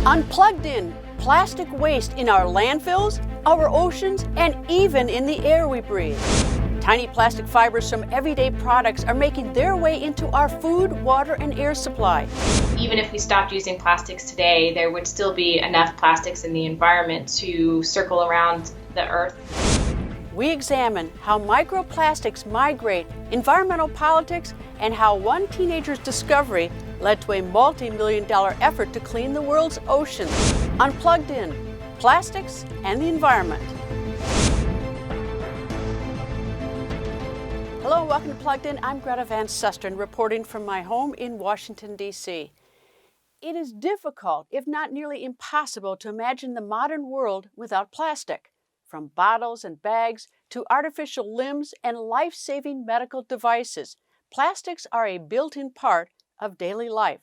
Unplugged in, plastic waste in our landfills, our oceans, and even in the air we breathe. Tiny plastic fibers from everyday products are making their way into our food, water, and air supply. Even if we stopped using plastics today, there would still be enough plastics in the environment to circle around the earth. We examine how microplastics migrate, environmental politics, and how one teenager's discovery led to a multi-million-dollar effort to clean the world's oceans. Unplugged in, plastics and the environment. Hello and welcome to Plugged In. I'm Greta Van Susteren, reporting from my home in Washington, D.C. It is difficult, if not nearly impossible, to imagine the modern world without plastic. From bottles and bags to artificial limbs and life-saving medical devices, plastics are a built-in part of daily life.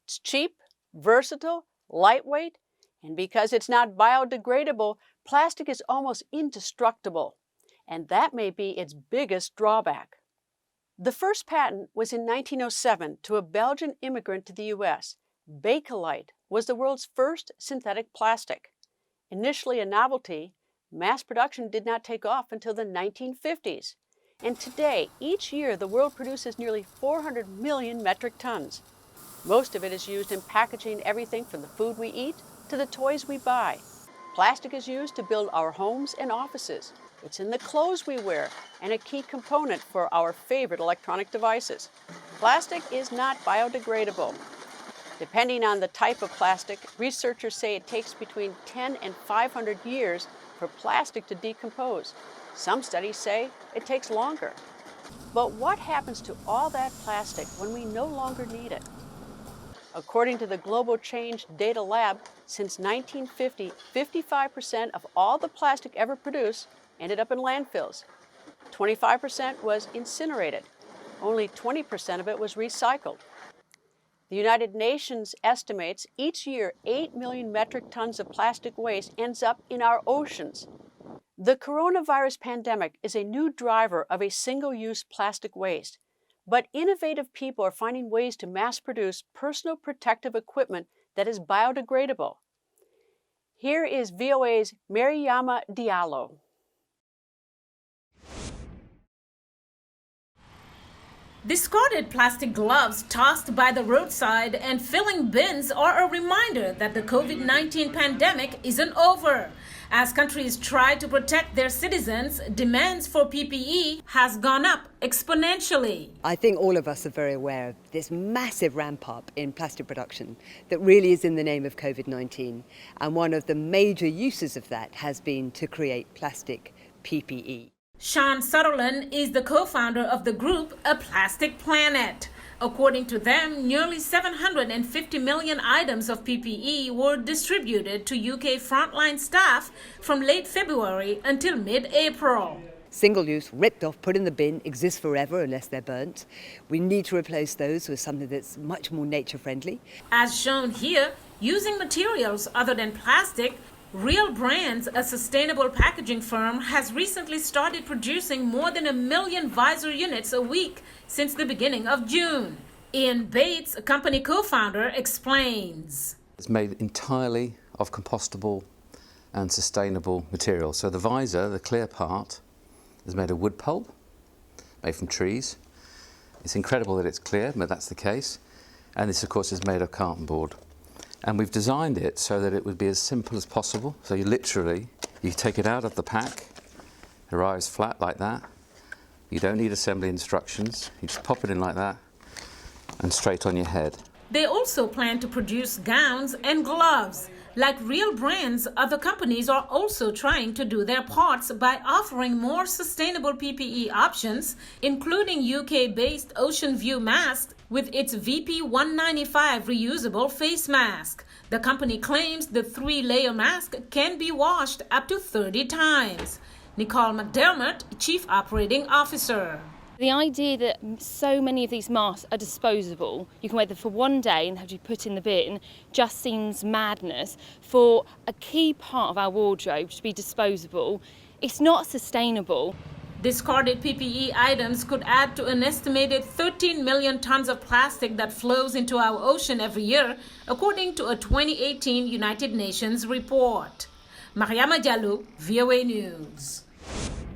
It's cheap, versatile, lightweight, and because it's not biodegradable, plastic is almost indestructible. And that may be its biggest drawback. The first patent was in 1907 to a Belgian immigrant to the U.S. Bakelite was the world's first synthetic plastic. Initially a novelty, mass production did not take off until the 1950s. And today, each year, the world produces nearly 400 million metric tons. Most of it is used in packaging everything from the food we eat to the toys we buy. Plastic is used to build our homes and offices. It's in the clothes we wear and a key component for our favorite electronic devices. Plastic is not biodegradable. Depending on the type of plastic, researchers say it takes between 10 and 500 years for plastic to decompose. Some studies say it takes longer. But what happens to all that plastic when we no longer need it? According to the Global Change Data Lab, since 1950, 55% of all the plastic ever produced ended up in landfills. 25% was incinerated. Only 20% of it was recycled. The United Nations estimates each year 8 million metric tons of plastic waste ends up in our oceans. The coronavirus pandemic is a new driver of a single-use plastic waste, but innovative people are finding ways to mass-produce personal protective equipment that is biodegradable. Here is VOA's Mariama Diallo. Discarded plastic gloves tossed by the roadside and filling bins are a reminder that the COVID-19 pandemic isn't over. As countries try to protect their citizens, demands for PPE has gone up exponentially. I think all of us are very aware of this massive ramp up in plastic production that really is in the name of COVID-19. And one of the major uses of that has been to create plastic PPE. Sean Sutherland is the co-founder of the group A Plastic Planet. According to them, nearly 750 million items of PPE were distributed to UK frontline staff from late February until mid-April. Single-use, ripped off, put in the bin, exist forever unless they're burnt. We need to replace those with something that's much more nature-friendly. As shown here, using materials other than plastic, Real Brands, a sustainable packaging firm, has recently started producing more than 1 million visor units a week since the beginning of June. Ian Bates, a company co-founder, explains. It's made entirely of compostable and sustainable material. So the visor, the clear part, is made of wood pulp, made from trees. It's incredible that it's clear, but that's the case. And this, of course, is made of carton board. And we've designed it so that it would be as simple as possible. So you take it out of the pack, it arrives flat like that. You don't need assembly instructions. You just pop it in like that and straight on your head. They also plan to produce gowns and gloves. Like Real Brands, other companies are also trying to do their parts by offering more sustainable PPE options, including UK-based Ocean View Mask with its VP195 reusable face mask. The company claims the 3-layer mask can be washed up to 30 times. Nicole McDermott, Chief Operating Officer. The idea that so many of these masks are disposable, you can wear them for one day and have to be put in the bin, just seems madness. For a key part of our wardrobe to be disposable, it's not sustainable. Discarded PPE items could add to an estimated 13 million tons of plastic that flows into our ocean every year, according to a 2018 United Nations report. Mariama Diallo, VOA News.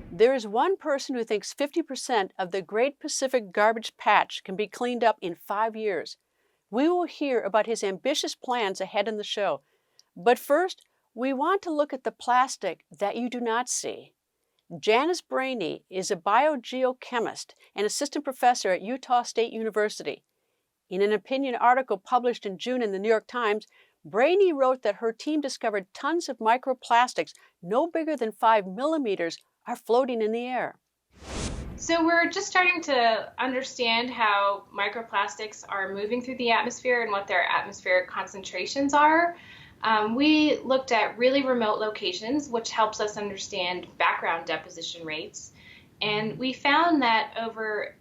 There is one person who thinks 50% of the Great Pacific Garbage Patch can be cleaned up in 5 years. We will hear about his ambitious plans ahead in the show. But first, we want to look at the plastic that you do not see. Janice Brainey is a biogeochemist and assistant professor at Utah State University. In an opinion article published in June in the New York Times, Brainey wrote that her team discovered tons of microplastics no bigger than 5 millimeters are floating in the air. So we're just starting to understand how microplastics are moving through the atmosphere and what their atmospheric concentrations are. We looked at really remote locations, which helps us understand background deposition rates. And we found that over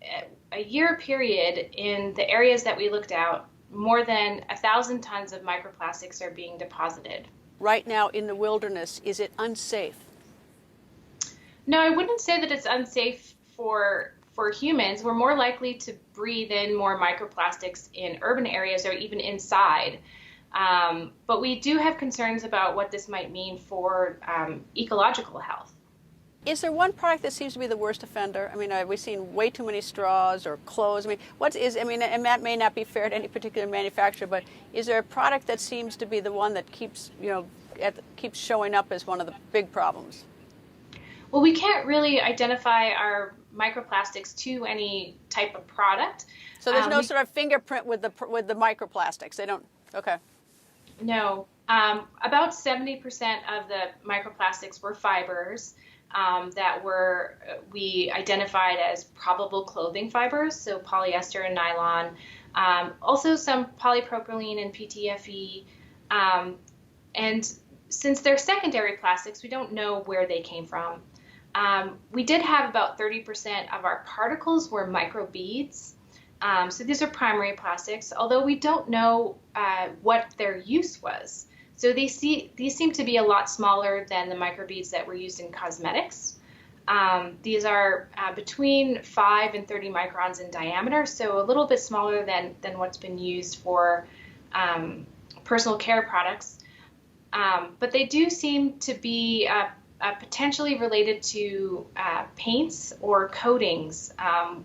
a year period in the areas that we looked at, more than 1,000 tons of microplastics are being deposited. Right now in the wilderness, is it unsafe? No, I wouldn't say that it's unsafe for humans. We're more likely to breathe in more microplastics in urban areas or even inside. But we do have concerns about what this might mean for ecological health. Is there one product that seems to be the worst offender? I mean, we've seen way too many straws or clothes. I mean, and that may not be fair to any particular manufacturer, but is there a product that seems to be the one that keeps showing up as one of the big problems? Well, we can't really identify our microplastics to any type of product. So there's no sort of fingerprint with the microplastics. They don't. Okay. No. About 70% of the microplastics were fibers that we identified as probable clothing fibers, so polyester and nylon. Also some polypropylene and PTFE. And since they're secondary plastics, we don't know where they came from. We did have about 30% of our particles were microbeads. So these are primary plastics, although we don't know what their use was. So these seem to be a lot smaller than the microbeads that were used in cosmetics. These are between 5 and 30 microns in diameter, so a little bit smaller than what's been used for personal care products. But they do seem to be potentially related to paints or coatings,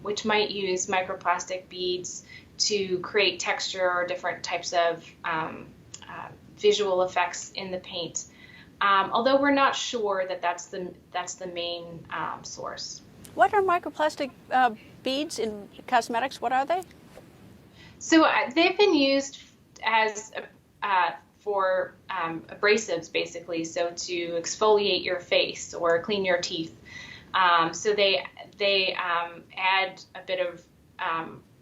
which might use microplastic beads to create texture or different types of visual effects in the paint. Although we're not sure that that's the main source. What are microplastic beads in cosmetics? What are they? So they've been used as for abrasives, basically, so to exfoliate your face or clean your teeth. So they add a bit of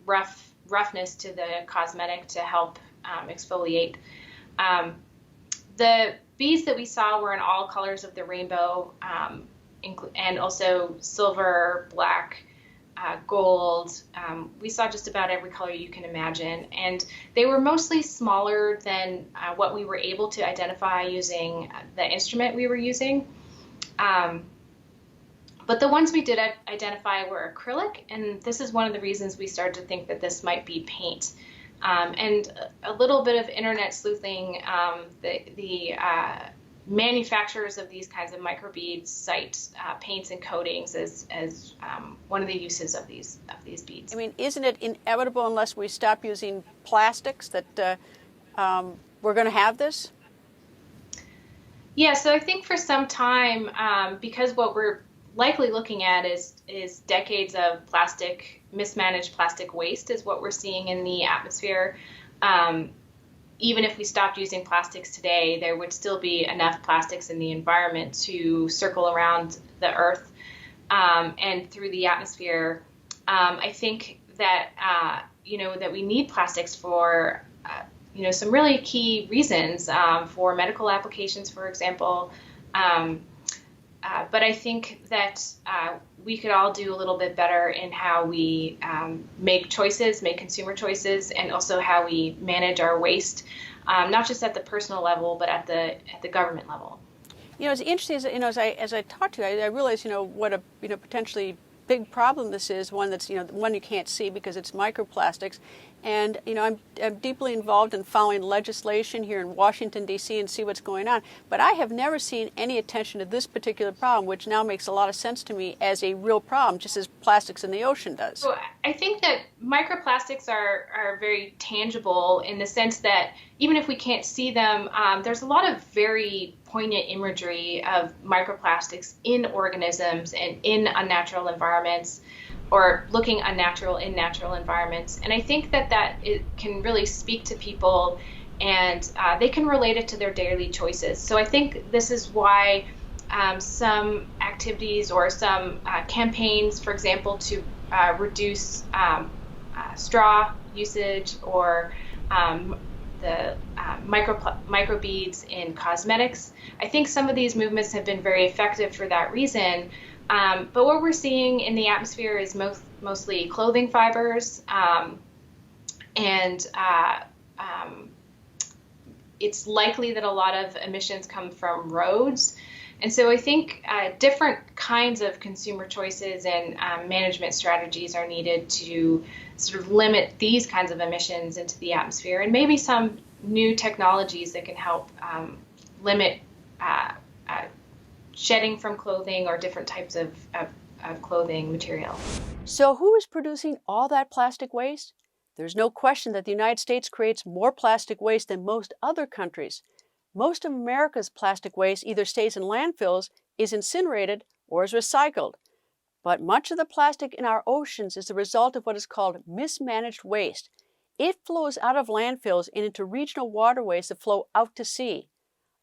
roughness to the cosmetic to help exfoliate. The beads that we saw were in all colors of the rainbow, and also silver, black, gold. We saw just about every color you can imagine, and they were mostly smaller than what we were able to identify using the instrument we were using. But the ones we did identify were acrylic, and this is one of the reasons we started to think that this might be paint. And a little bit of internet sleuthing, the manufacturers of these kinds of microbeads cite paints and coatings as one of the uses of these beads. I mean, isn't it inevitable unless we stop using plastics that we're going to have this? Yeah, so I think for some time, because what we're likely looking at is decades of mismanaged plastic waste is what we're seeing in the atmosphere. Even if we stopped using plastics today, there would still be enough plastics in the environment to circle around the Earth and through the atmosphere. I think that that we need plastics for some really key reasons, for medical applications, for example. But I think that we could all do a little bit better in how we make consumer choices, and also how we manage our waste, not just at the personal level, but at the government level. It's interesting. As I talk to you, I realize what a potentially big problem this is. One that's one you can't see because it's microplastics, and I'm deeply involved in following legislation here in Washington D.C. and see what's going on. But I have never seen any attention to this particular problem, which now makes a lot of sense to me as a real problem, just as plastics in the ocean does. So I think that microplastics are very tangible in the sense that even if we can't see them, there's a lot of very poignant imagery of microplastics in organisms and in unnatural environments, or looking unnatural in natural environments. And I think that it can really speak to people, and they can relate it to their daily choices. So I think this is why some activities or some campaigns, for example, to reduce straw usage, or the microbeads in cosmetics. I think some of these movements have been very effective for that reason. But what we're seeing in the atmosphere is mostly clothing fibers, and it's likely that a lot of emissions come from roads. And so I think different kinds of consumer choices and management strategies are needed to sort of limit these kinds of emissions into the atmosphere, and maybe some new technologies that can help limit shedding from clothing or different types of clothing material. So who is producing all that plastic waste? There's no question that the United States creates more plastic waste than most other countries. Most of America's plastic waste either stays in landfills, is incinerated, or is recycled. But much of the plastic in our oceans is the result of what is called mismanaged waste. It flows out of landfills and into regional waterways that flow out to sea.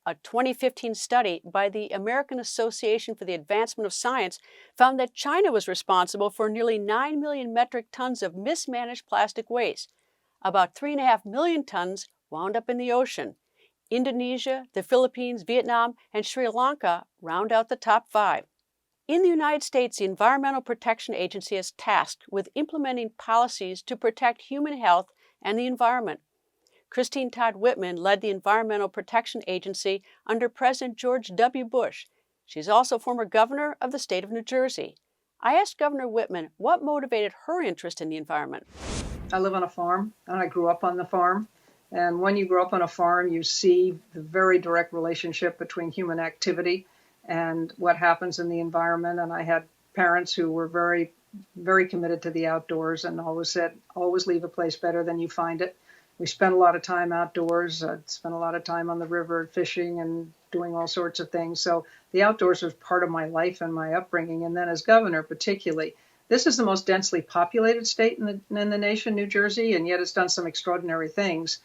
A 2015 study by the American Association for the Advancement of Science found that China was responsible for nearly 9 million metric tons of mismanaged plastic waste. About 3.5 million tons wound up in the ocean. Indonesia, the Philippines, Vietnam, and Sri Lanka round out the top 5. In the United States, the Environmental Protection Agency is tasked with implementing policies to protect human health and the environment. Christine Todd Whitman led the Environmental Protection Agency under President George W. Bush. She's also former governor of the state of New Jersey. I asked Governor Whitman what motivated her interest in the environment. I live on a farm, and I grew up on the farm. And when you grow up on a farm, you see the very direct relationship between human activity and what happens in the environment. And I had parents who were very, very committed to the outdoors and always said, always leave a place better than you find it. We spent a lot of time outdoors. I spent a lot of time on the river fishing and doing all sorts of things. So the outdoors was part of my life and my upbringing. And then as governor, particularly, this is the most densely populated state in the nation, New Jersey, and yet it's done some extraordinary things.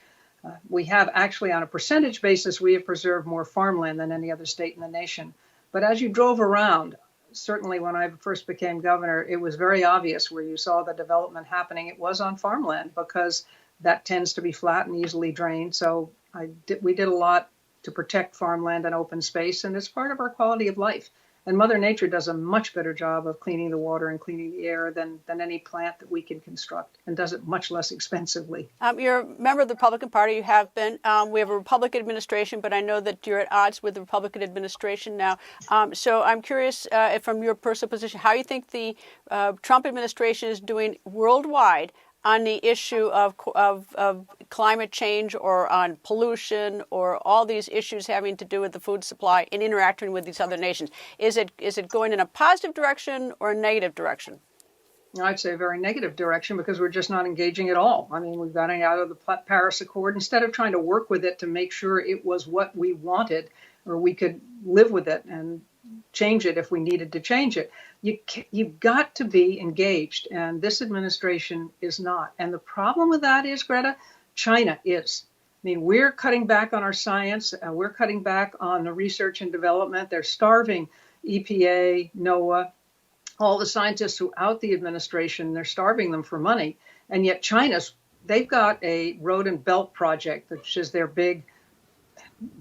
We have actually, on a percentage basis, we have preserved more farmland than any other state in the nation. But as you drove around, certainly when I first became governor, it was very obvious where you saw the development happening. It was on farmland because that tends to be flat and easily drained. So we did a lot to protect farmland and open space, and it's part of our quality of life. And Mother Nature does a much better job of cleaning the water and cleaning the air than any plant that we can construct, and does it much less expensively. You're a member of the Republican Party. You have been. We have a Republican administration, but I know that you're at odds with the Republican administration now. So I'm curious, from your personal position, how you think the Trump administration is doing worldwide on the issue of climate change, or on pollution, or all these issues having to do with the food supply and interacting with these other nations. Is it going in a positive direction or a negative direction? I'd say a very negative direction, because we're just not engaging at all. I mean, we've gotten out of the Paris Accord instead of trying to work with it to make sure it was what we wanted, or we could live with it and change it if we needed to change it. You've got to be engaged, and this administration is not. And the problem with that is, Greta, China is. I mean, we're cutting back on our science. We're cutting back on the research and development. They're starving EPA, NOAA, all the scientists throughout the administration. They're starving them for money. And yet they've got a road and belt project, which is their big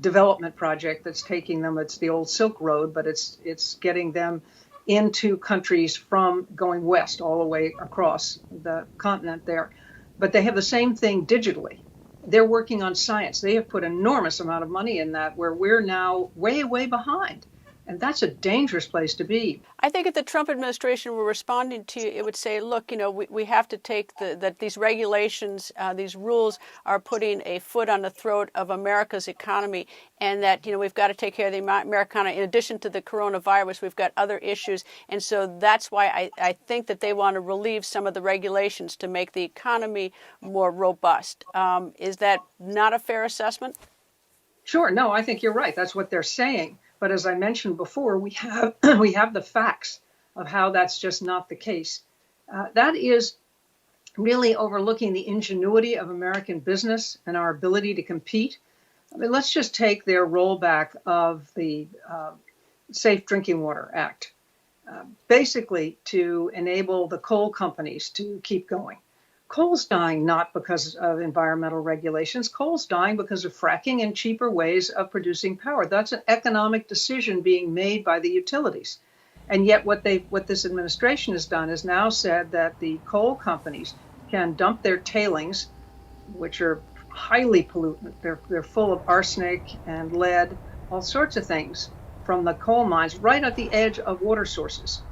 development project that's taking them. It's the old Silk Road, but it's getting them into countries from going west all the way across the continent there. But they have the same thing digitally. they're working on science. They have put enormous amount of money in that, where we're now way, way behind. And that's a dangerous place to be. I think if the Trump administration were responding to you, it would say, look, we have to take that these regulations, these rules are putting a foot on the throat of America's economy, and that, we've got to take care of the Americana. In addition to the coronavirus, we've got other issues. And so that's why I think that they want to relieve some of the regulations to make the economy more robust. Is that not a fair assessment? Sure. No, I think you're right. That's what they're saying. But as I mentioned before, we have we have the facts of how that's just not the case. That is really overlooking the ingenuity of American business and our ability to compete. I mean, let's just take their rollback of the Safe Drinking Water Act, basically to enable the coal companies to keep going. Coal's dying not because of environmental regulations. Coal's dying because of fracking and cheaper ways of producing power. That's an economic decision being made by the utilities. And yet what this administration has done is now said that the coal companies can dump their tailings, which are highly pollutant. They're full of arsenic and lead, all sorts of things from the coal mines right at the edge of water sources.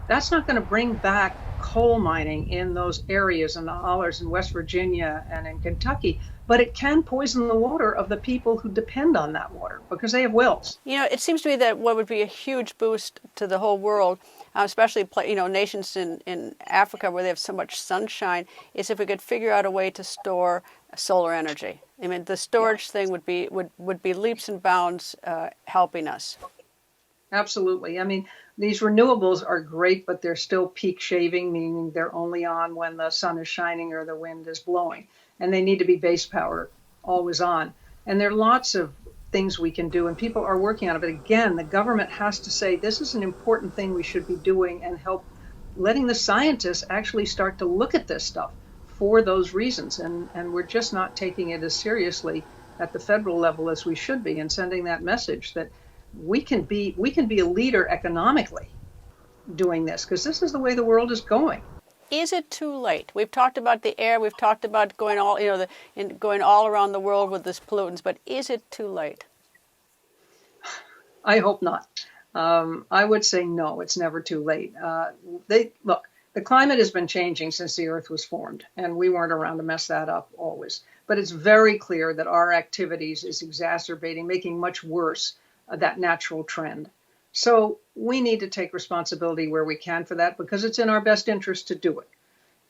That's not going to bring back coal mining in those areas in the hollers in West Virginia and in Kentucky, but it can poison the water of the people who depend on that water because they have wells. It seems to me that what would be a huge boost to the whole world, especially nations in Africa where they have so much sunshine, is if we could figure out a way to store solar energy. I mean, the storage thing would be leaps and bounds helping us. Absolutely. I mean, these renewables are great, but they're still peak shaving, meaning they're only on when the sun is shining or the wind is blowing. And they need to be base power, always on. And there are lots of things we can do, and people are working on it. But again, the government has to say, this is an important thing we should be doing, and help letting the scientists actually start to look at this stuff for those reasons. And we're just not taking it as seriously at the federal level as we should be, and sending that message that we can be a leader economically doing this, because this is the way the world is going. Is it too late? We've talked about the air, we've talked about going all around the world with this pollutants, but is it too late? I hope not. I would say no, it's never too late. Look, the climate has been changing since the Earth was formed, and we weren't around to mess that up always. But it's very clear that our activities is exacerbating, making much worse that natural trend. So we need to take responsibility where we can for that, because it's in our best interest to do it.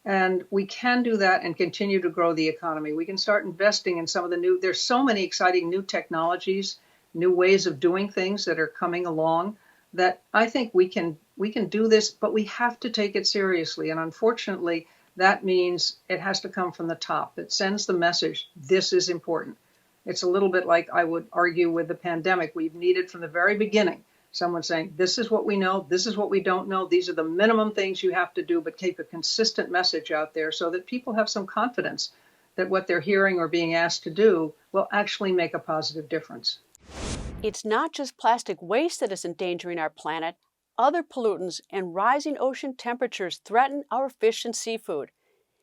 And we can do that and continue to grow the economy. We can start investing in some of there's so many exciting new technologies, new ways of doing things that are coming along, that I think we can do this, but we have to take it seriously. And unfortunately, that means it has to come from the top. It sends the message, this is important. It's a little bit like I would argue with the pandemic. We've needed from the very beginning someone saying, this is what we know, this is what we don't know, these are the minimum things you have to do, but keep a consistent message out there so that people have some confidence that what they're hearing or being asked to do will actually make a positive difference. It's not just plastic waste that is endangering our planet. Other pollutants and rising ocean temperatures threaten our fish and seafood.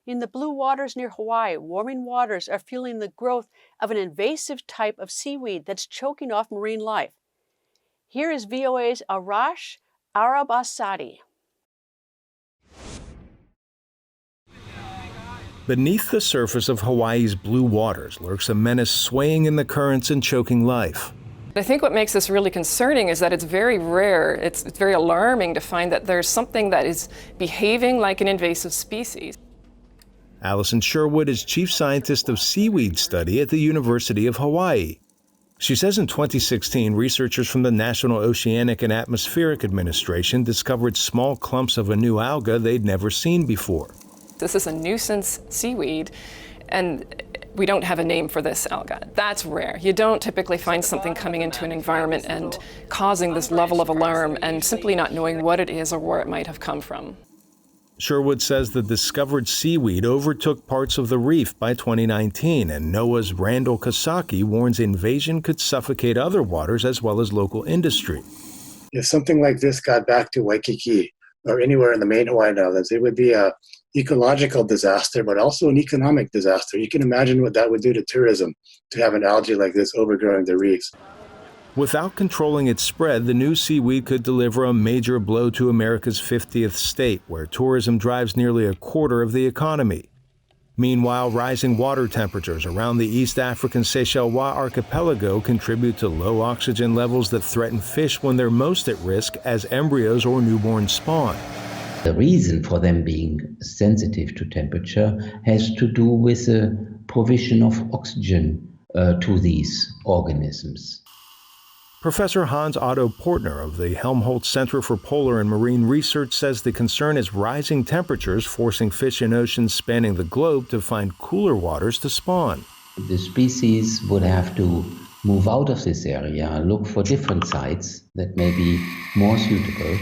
In the blue waters near Hawaii, warming waters are fueling the growth of an invasive type of seaweed that's choking off marine life. Here is VOA's Arash Arabasadi. Beneath the surface of Hawaii's blue waters lurks a menace swaying in the currents and choking life. I think what makes this really concerning is that it's very rare, it's very alarming to find that there's something that is behaving like an invasive species. Allison Sherwood is chief scientist of seaweed study at the University of Hawaii. She says in 2016, researchers from the National Oceanic and Atmospheric Administration discovered small clumps of a new alga they'd never seen before. This is a nuisance seaweed, and we don't have a name for this alga. That's rare. You don't typically find something coming into an environment and causing this level of alarm and simply not knowing what it is or where it might have come from. Sherwood says the discovered seaweed overtook parts of the reef by 2019, and NOAA's Randall Kosaki warns invasion could suffocate other waters as well as local industry. If something like this got back to Waikiki or anywhere in the main Hawaiian Islands, it would be a ecological disaster, but also an economic disaster. You can imagine what that would do to tourism, to have an algae like this overgrowing the reefs. Without controlling its spread, the new seaweed could deliver a major blow to America's 50th state, where tourism drives nearly a quarter of the economy. Meanwhile, rising water temperatures around the East African Seychelles archipelago contribute to low oxygen levels that threaten fish when they're most at risk as embryos or newborn spawn. The reason for them being sensitive to temperature has to do with the provision of oxygen to these organisms. Professor Hans Otto Portner of the Helmholtz Center for Polar and Marine Research says the concern is rising temperatures forcing fish in oceans spanning the globe to find cooler waters to spawn. The species would have to move out of this area, look for different sites that may be more suitable,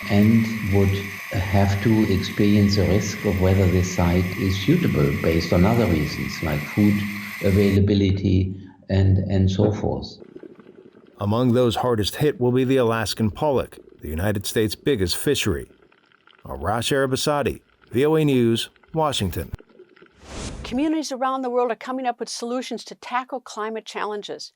and would have to experience the risk of whether this site is suitable based on other reasons like food availability and so forth. Among those hardest hit will be the Alaskan pollock, the United States' biggest fishery. Arash Arabasadi, VOA News, Washington. Communities around the world are coming up with solutions to tackle climate challenges.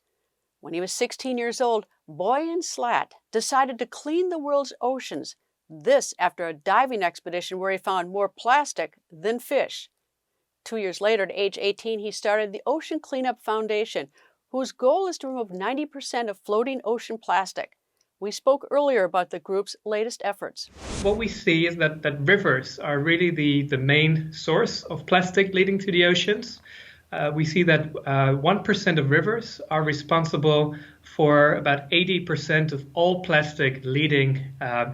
When he was 16 years old, Boyan Slat decided to clean the world's oceans, this after a diving expedition where he found more plastic than fish. 2 years later, at age 18, he started the Ocean Cleanup Foundation, whose goal is to remove 90% of floating ocean plastic. We spoke earlier about the group's latest efforts. What we see is that rivers are really the main source of plastic leading to the oceans. We see that 1% of rivers are responsible for about 80% of all plastic leading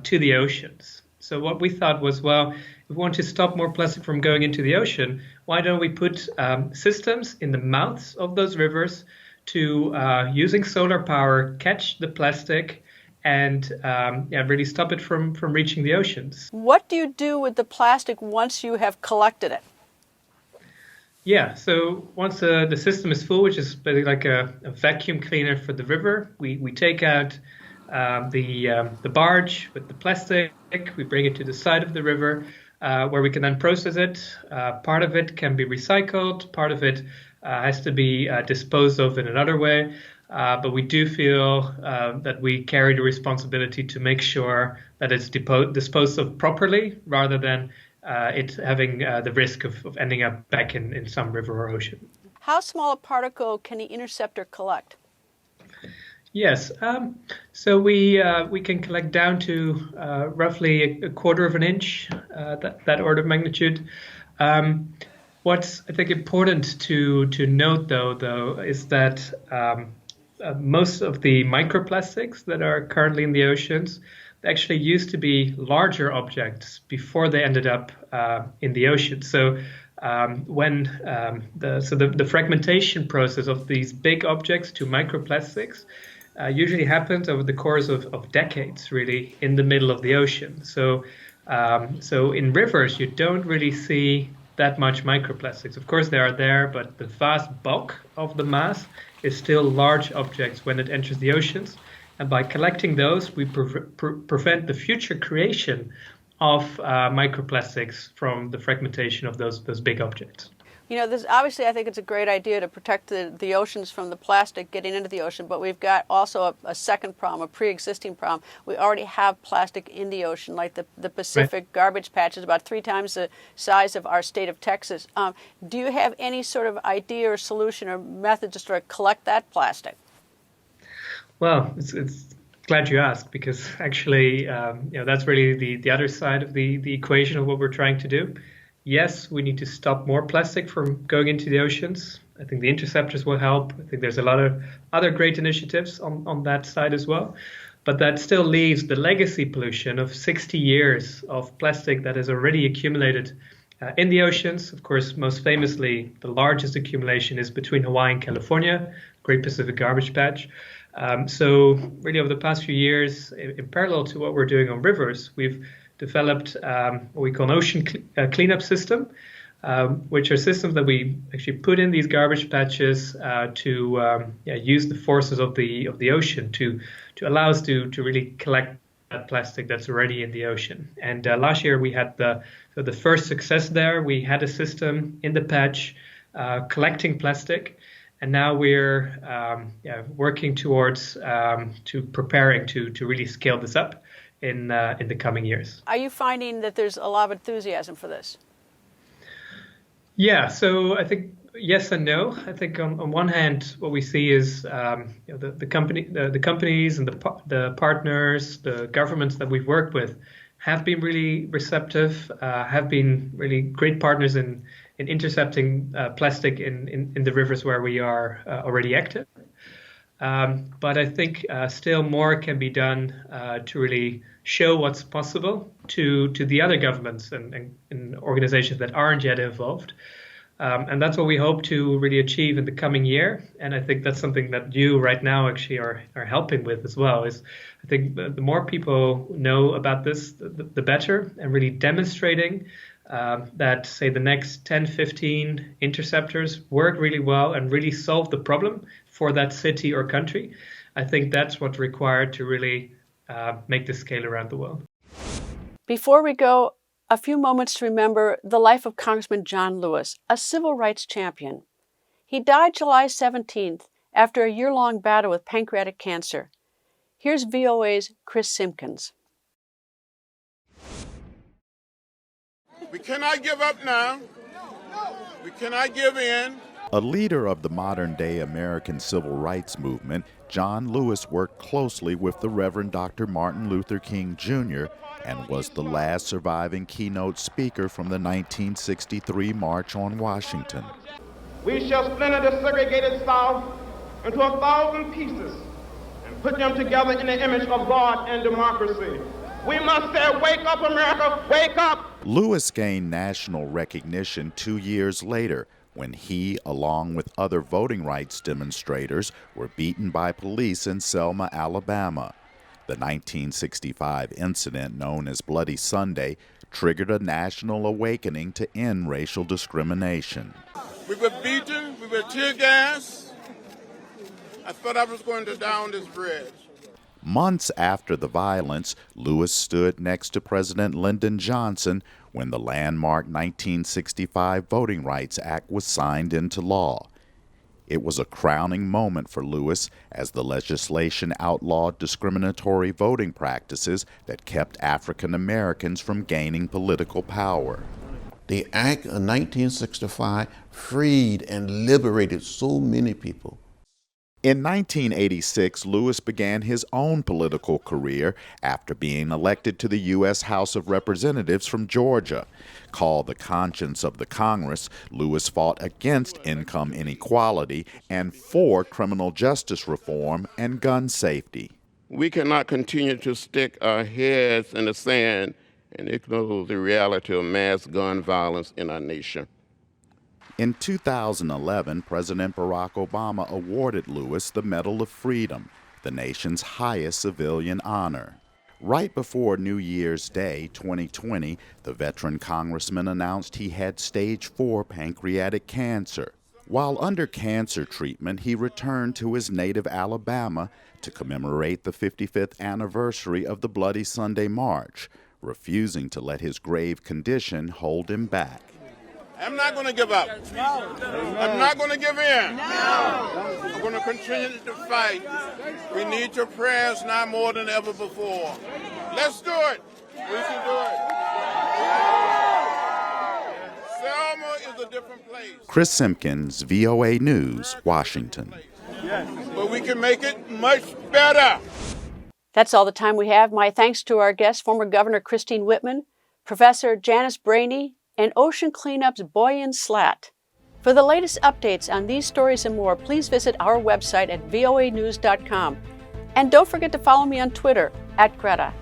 to the oceans. So what we thought was, well, if we want to stop more plastic from going into the ocean, why don't we put systems in the mouths of those rivers to, using solar power, catch the plastic and really stop it from reaching the oceans. What do you do with the plastic once you have collected it? Yeah, so once the system is full, which is basically like a vacuum cleaner for the river, we take out the barge with the plastic, we bring it to the side of the river where we can then process it. Part of it can be recycled, part of it has to be disposed of in another way. But we do feel that we carry the responsibility to make sure that it's disposed of properly rather than it having the risk of ending up back in some river or ocean. How small a particle can the interceptor collect? Yes, so we can collect down to roughly a quarter of an inch, that order of magnitude. What's I think important to note though is that most of the microplastics that are currently in the oceans actually used to be larger objects before they ended up in the ocean. So when the fragmentation process of these big objects to microplastics usually happens over the course of decades, really, in the middle of the ocean. So in rivers, you don't really see that much microplastics. Of course, they are there, but the vast bulk of the mass is still large objects when it enters the oceans. And by collecting those, we prevent the future creation of microplastics from the fragmentation of those big objects. You know, this obviously I think it's a great idea to protect the oceans from the plastic getting into the ocean, but we've got also a second problem, a pre-existing problem. We already have plastic in the ocean, like the Pacific Right. garbage patch is about 3 times the size of our state of Texas. Do you have any sort of idea or solution or method to sort of collect that plastic? Well, it's glad you asked, because actually, that's really the other side of the equation of what we're trying to do. Yes, we need to stop more plastic from going into the oceans. I think the interceptors will help. I think there's a lot of other great initiatives on that side as well. But that still leaves the legacy pollution of 60 years of plastic that has already accumulated in the oceans. Of course, most famously, the largest accumulation is between Hawaii and California, Great Pacific Garbage Patch. So really over the past few years, in parallel to what we're doing on rivers, we've developed what we call an ocean cleanup system, which are systems that we actually put in these garbage patches to use the forces of the ocean to allow us to really collect that plastic that's already in the ocean. And last year we had the first success there. We had a system in the patch collecting plastic, and now we're working towards preparing to really scale this up in the coming years. Are you finding that there's a lot of enthusiasm for this? Yeah, so I think yes and no. I think on one hand, what we see is the companies and the partners, the governments that we've worked with have been really receptive, have been really great partners in intercepting plastic in the rivers where we are already active. But I think still more can be done to really show what's possible to the other governments and organizations that aren't yet involved. And that's what we hope to really achieve in the coming year. And I think that's something that you right now actually are helping with as well. Is I think the more people know about this, the better, and really demonstrating that, say, the next 10, 15 interceptors work really well and really solve the problem for that city or country. I think that's what's required to really make this scale around the world. Before we go, a few moments to remember the life of Congressman John Lewis, a civil rights champion. He died July 17th after a year-long battle with pancreatic cancer. Here's VOA's Chris Simpkins. We cannot give up now. We cannot give in. A leader of the modern-day American civil rights movement, John Lewis worked closely with the Reverend Dr. Martin Luther King Jr. and was the last surviving keynote speaker from the 1963 March on Washington. We shall splinter the segregated South into 1,000 pieces and put them together in the image of God and democracy. We must say, wake up, America, wake up! Lewis gained national recognition 2 years later when he, along with other voting rights demonstrators, were beaten by police in Selma, Alabama. The 1965 incident, known as Bloody Sunday, triggered a national awakening to end racial discrimination. We were beaten, we were tear gassed. I thought I was going to down this bridge. Months after the violence, Lewis stood next to President Lyndon Johnson when the landmark 1965 Voting Rights Act was signed into law. It was a crowning moment for Lewis as the legislation outlawed discriminatory voting practices that kept African Americans from gaining political power. The Act of 1965 freed and liberated so many people. In 1986, Lewis began his own political career after being elected to the U.S. House of Representatives from Georgia. Called the conscience of the Congress, Lewis fought against income inequality and for criminal justice reform and gun safety. We cannot continue to stick our heads in the sand and ignore the reality of mass gun violence in our nation. In 2011, President Barack Obama awarded Lewis the Medal of Freedom, the nation's highest civilian honor. Right before New Year's Day 2020, the veteran congressman announced he had stage 4 pancreatic cancer. While under cancer treatment, he returned to his native Alabama to commemorate the 55th anniversary of the Bloody Sunday March, refusing to let his grave condition hold him back. I'm not going to give up. No. I'm not going to give in. No. I'm going to continue to fight. We need your prayers now more than ever before. Let's do it. We can do it. Selma is a different place. Chris Simpkins, VOA News, Washington. But we can make it much better. That's all the time we have. My thanks to our guests, former Governor Christine Whitman, Professor Janice Brainey, and Ocean Cleanup's Boyan Slat. For the latest updates on these stories and more, please visit our website at voanews.com. And don't forget to follow me on Twitter @Greta.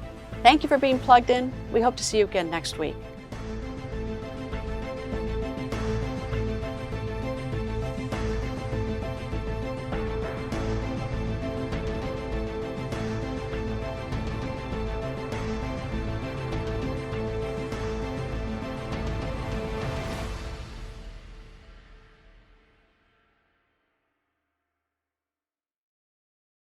Thank you for being plugged in. We hope to see you again next week.